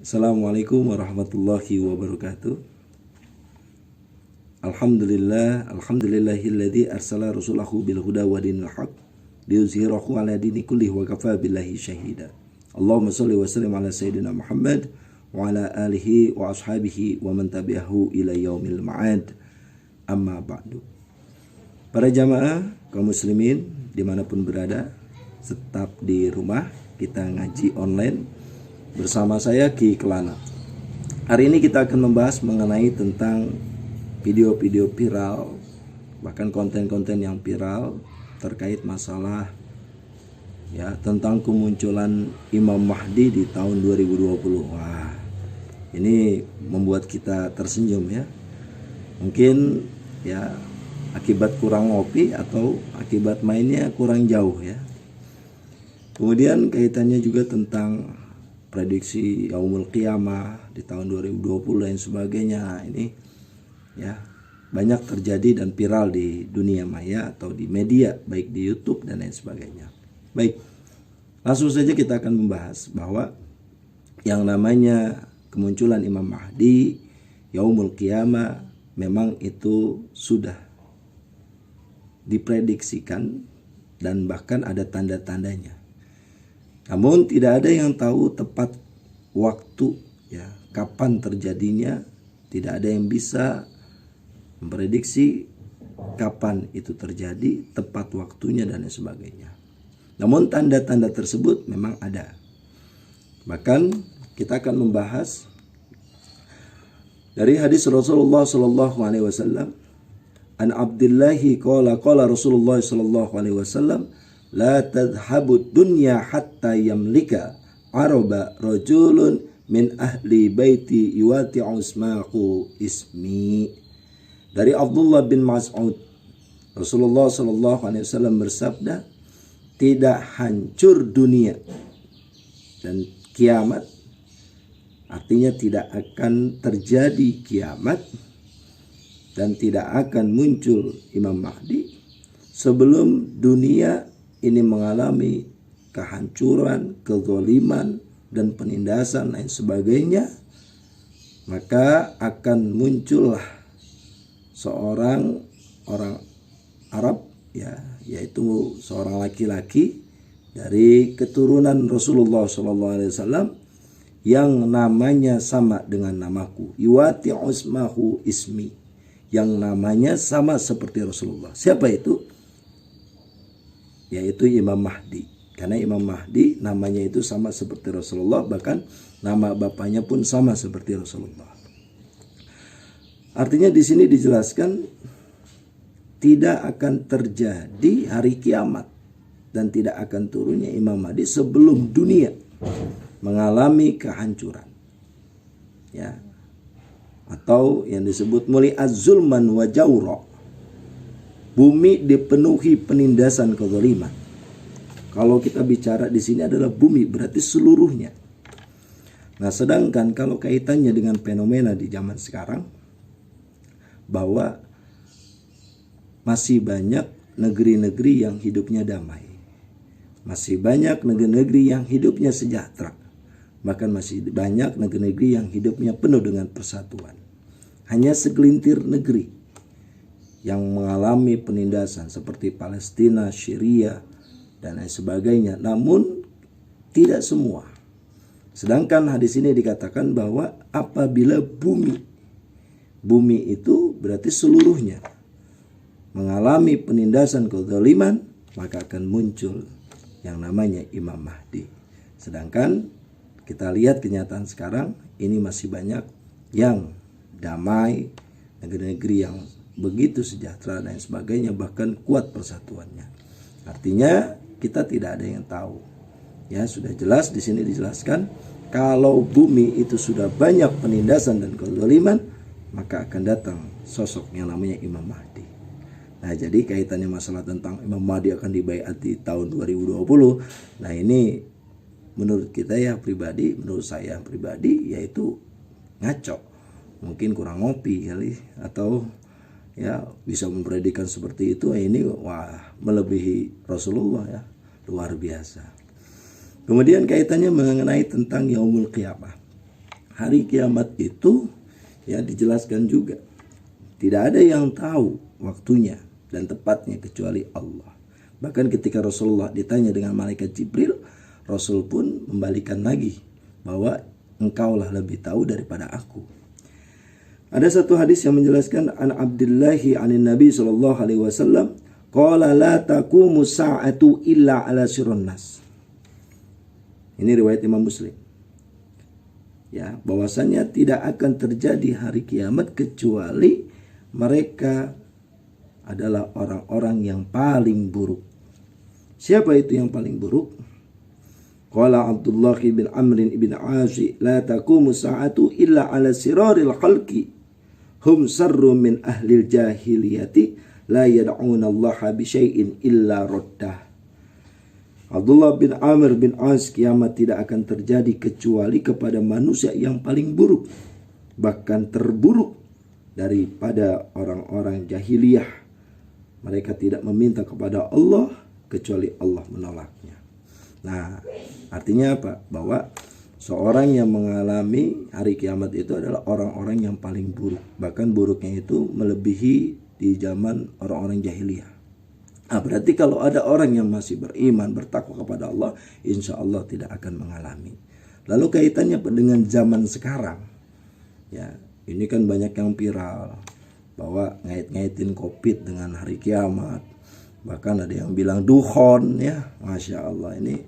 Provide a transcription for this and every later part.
Assalamualaikum warahmatullahi wabarakatuh. Alhamdulillahilladzi arsala rasulahu bil huda wa dinil haq liyuzhirahu ala dini kullihi wa kafa billahi syahida. Allahumma shalli wa sallim ala sayyidina Muhammad wa ala alihi wa ashabihi wa man tabi'ahu ila yaumil ma'ad. Amma ba'du. Para jamaah kaum muslimin dimanapun berada, tetap di rumah kita ngaji online bersama saya Ki Kelana. Hari ini kita akan membahas mengenai tentang video-video viral, bahkan konten-konten yang viral terkait masalah tentang kemunculan Imam Mahdi di tahun 2020. Wah, ini membuat kita tersenyum ya. Mungkin akibat kurang ngopi atau akibat mainnya kurang jauh ya. Kemudian kaitannya juga tentang prediksi Yaumul Qiyamah di tahun 2020 dan sebagainya. Ini banyak terjadi dan viral di dunia maya atau di media, baik di YouTube dan lain sebagainya. Baik, langsung saja kita akan membahas bahwa yang namanya kemunculan Imam Mahdi, Yaumul Qiyamah, memang itu sudah diprediksikan dan bahkan ada tanda-tandanya. Namun tidak ada yang tahu tepat waktu kapan terjadinya. Tidak ada yang bisa memprediksi kapan itu terjadi, tepat waktunya dan lain sebagainya. Namun tanda-tanda tersebut memang ada. Bahkan kita akan membahas dari hadis Rasulullah sallallahu alaihi wasallam, an Abdillahi qala Rasulullah sallallahu alaihi wasallam, la tadhhabud dunya hatta yamlika araba rajulun min ahli baiti yuwati'u ismahu ismi. Dari Abdullah bin Mas'ud, Rasulullah sallallahu alaihi wasallam bersabda, tidak hancur dunia dan kiamat, artinya tidak akan terjadi kiamat dan tidak akan muncul Imam Mahdi sebelum dunia ini mengalami kehancuran, kezaliman dan penindasan lain sebagainya. Maka akan muncullah seorang orang Arab yaitu seorang laki-laki dari keturunan Rasulullah SAW yang namanya sama dengan namaku, yuwati'u ismahu ismi, yang namanya sama seperti Rasulullah. Siapa itu? Yaitu Imam Mahdi. Karena Imam Mahdi namanya itu sama seperti Rasulullah, bahkan nama bapaknya pun sama seperti Rasulullah. Artinya di sini dijelaskan tidak akan terjadi hari kiamat dan tidak akan turunnya Imam Mahdi sebelum dunia mengalami kehancuran. Atau yang disebut muli'az zulman wa jawra. Bumi dipenuhi penindasan kezaliman. Kalau kita bicara di sini adalah bumi, berarti seluruhnya. Nah, sedangkan kalau kaitannya dengan fenomena di zaman sekarang, bahwa masih banyak negeri-negeri yang hidupnya damai. Masih banyak negeri-negeri yang hidupnya sejahtera. Bahkan masih banyak negeri-negeri yang hidupnya penuh dengan persatuan. Hanya segelintir negeri yang mengalami penindasan seperti Palestina, Syria, dan lain sebagainya. Namun tidak semua. Sedangkan hadis ini dikatakan bahwa apabila bumi itu berarti seluruhnya mengalami penindasan kezaliman, maka akan muncul yang namanya Imam Mahdi. Sedangkan kita lihat kenyataan sekarang, ini masih banyak yang damai, negeri-negeri yang begitu sejahtera dan sebagainya, bahkan kuat persatuannya. Artinya kita tidak ada yang tahu. Sudah jelas di sini dijelaskan kalau bumi itu sudah banyak penindasan dan kezaliman, maka akan datang sosok yang namanya Imam Mahdi. Nah, jadi kaitannya masalah tentang Imam Mahdi akan dibaiat di tahun 2020. Nah, ini menurut kita menurut saya pribadi yaitu ngaco. Mungkin kurang ngopi kali, atau bisa memprediksikan seperti itu. Ini melebihi Rasulullah, luar biasa. Kemudian kaitannya mengenai tentang Yaumul Qiyamah. hari kiamat itu ya dijelaskan juga tidak ada yang tahu waktunya dan tepatnya kecuali Allah. Bahkan ketika Rasulullah ditanya dengan malaikat Jibril, Rasul pun membalikan lagi bahwa engkaulah lebih tahu daripada aku. Ada satu hadis yang menjelaskan an Abdillahi anin Nabi sallallahu alaihi wasallam qala la taqumu sa'atu illa ala sirrin nas. Ini riwayat Imam Muslim. Ya, bahwasanya tidak akan terjadi hari kiamat kecuali mereka adalah orang-orang yang paling buruk. Siapa itu yang paling buruk? Qala Abdullah bin Amr bin Ashi la taqumu sa'atu illa ala siraril khalqi hum sarru min ahlil jahiliyati la yad'una Allah bi syai'in illa raddah. Abdullah bin Amr bin As, kiamat tidak akan terjadi kecuali kepada manusia yang paling buruk, bahkan terburuk daripada orang-orang jahiliyah. Mereka tidak meminta kepada Allah kecuali Allah menolaknya. Nah, artinya apa? Bahwa seorang yang mengalami hari kiamat itu adalah orang-orang yang paling buruk. Bahkan buruknya itu melebihi di zaman orang-orang jahiliyah. Nah, berarti kalau ada orang yang masih beriman, bertakwa kepada Allah, insya Allah tidak akan mengalami. Lalu kaitannya dengan zaman sekarang, ya ini kan banyak yang viral bahwa ngait-ngaitin COVID dengan hari kiamat. Bahkan ada yang bilang duhon, ya, masya Allah, ini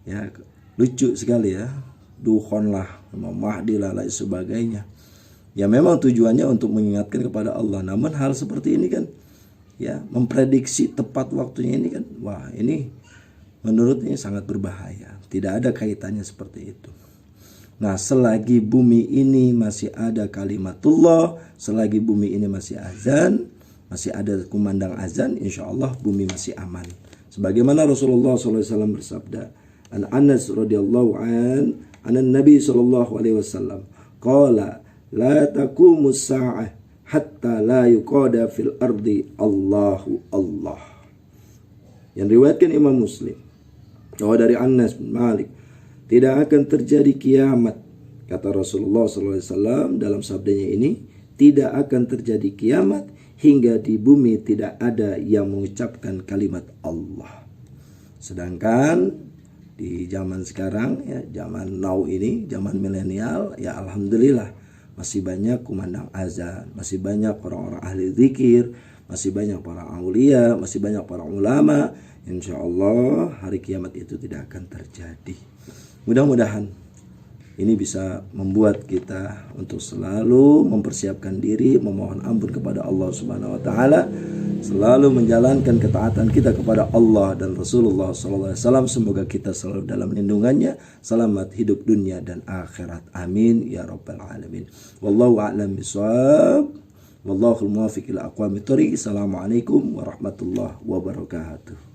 ya lucu sekali ya, duhon lah, Imam Mahdi lah, lain sebagainya. Ya memang tujuannya untuk mengingatkan kepada Allah. Namun hal seperti ini kan, ya memprediksi tepat waktunya ini kan, wah ini menurutnya sangat berbahaya. Tidak ada kaitannya seperti itu. Nah, selagi bumi ini masih ada kalimatullah, selagi bumi ini masih azan, masih ada kumandang azan, insya Allah bumi masih aman. Sebagaimana Rasulullah SAW bersabda, an Anas radhiyallahu an Nabi SAW qala la taqumus sa'ah hatta la yuqada fil ardi Allahu Allah. Yang riwayatkan Imam Muslim bahwa dari Anas bin Malik, tidak akan terjadi kiamat, kata Rasulullah SAW dalam sabdanya ini, tidak akan terjadi kiamat hingga di bumi tidak ada yang mengucapkan kalimat Allah. Sedangkan di zaman sekarang, ya zaman now ini, zaman milenial, ya alhamdulillah masih banyak kumandang azan, masih banyak orang-orang ahli zikir, masih banyak para aulia, masih banyak para ulama. Insya Allah hari kiamat itu tidak akan terjadi. Mudah-mudahan ini bisa membuat kita untuk selalu mempersiapkan diri, memohon ampun kepada Allah Subhanahu wa taala, selalu menjalankan ketaatan kita kepada Allah dan Rasulullah SAW. Semoga kita selalu dalam lindungannya, selamat hidup dunia dan akhirat. Amin ya rabbal alamin. Wallahu a'lam bishawab. Wallahul muwaffiq ila aqwamit thoriq. Assalamualaikum warahmatullahi wabarakatuh.